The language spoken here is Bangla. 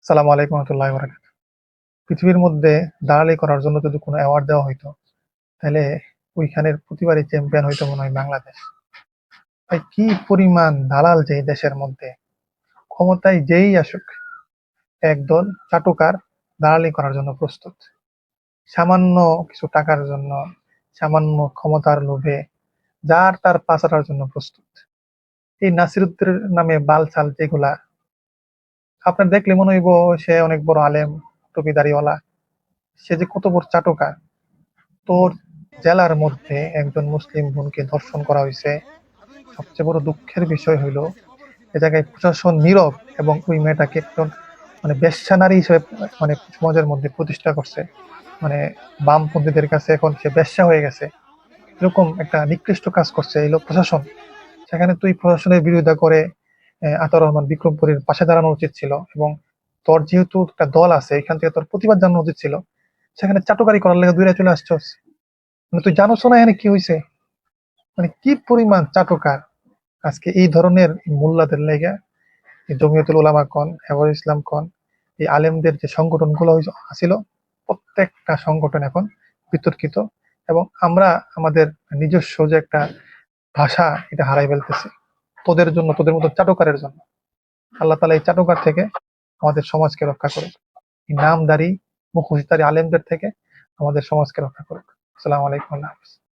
সালাম আলাইকুম রহমতুল্লাহ বরাকাত। পৃথিবীর মধ্যে দালালি করার জন্য যদি কোনো অ্যাওয়ার্ড দেওয়া হইতো তাহলে ওইখানের প্রতিবারই চ্যাম্পিয়ন হইতো মনে হয় বাংলাদেশ। ভাই কি পরিমাণ দালাল যে এই দেশের মধ্যে, ক্ষমতায় যেই আসুক একদল চাটুকার দালালি করার জন্য প্রস্তুত। সামান্য কিছু টাকার জন্য, সামান্য ক্ষমতার লোভে যার তার পাচারের জন্য প্রস্তুত। এই নাসিরুদ্দের নামে বালছাল যেগুলা আপনার দেখলে মনে হইব সে অনেক বড় আলেম, টুপিদারিওয়ালা, সে যে কত বড় চাটুকার। তোর জেলার মধ্যে একজন মুসলিম বোনকে ধর্ষণ করা হয়েছে। সবচেয়ে বড় দুঃখের বিষয় হইল এ জায়গায় প্রশাসন নীরব এবং ওই মেয়েটাকে একজন বেশ্যা নারী হিসেবে সমাজের মধ্যে প্রতিষ্ঠা করছে। মানে বামপন্থীদের কাছে এখন সে বেশ্যা হয়ে গেছে, এরকম একটা নিকৃষ্ট কাজ করছে এই লোক প্রশাসন। সেখানে তুই প্রশাসনের বিরোধিতা করে আতাউর রহমান বিক্রমপুরীর পাশে দাঁড়ানো উচিত ছিল, এবং তোর যেহেতু একটা দল আছে এখান থেকে তোর প্রতিবাদ জানানো উচিত ছিল। সেখানে চাটুকারি করার লেগে দূরে চলে আসছস। তুই জানোস না এখানে কি হয়েছে, কি পরিমাণ চাটুকার। আজকে এই ধরনের মোল্লাদের লেগে এই জমিয়তুল উলামা কন, হেফাজুল ইসলাম কন, এই আলেমদের যে সংগঠন গুলো আছিল, প্রত্যেকটা সংগঠন এখন বিতর্কিত। এবং আমরা আমাদের নিজস্ব যে একটা ভাষা, এটা হারাই ফেলতেছি তোদের জন্য, তোদের মতো চাটুকারের জন্য। আল্লাহ তালা এই চাটুকার থেকে আমাদের সমাজকে রক্ষা করুক। এই নামদারি মুখোশধারী আলেমদের থেকে আমাদের সমাজকে রক্ষা করুক। আসসালামু আলাইকুম, আল্লাহ হাফিজ।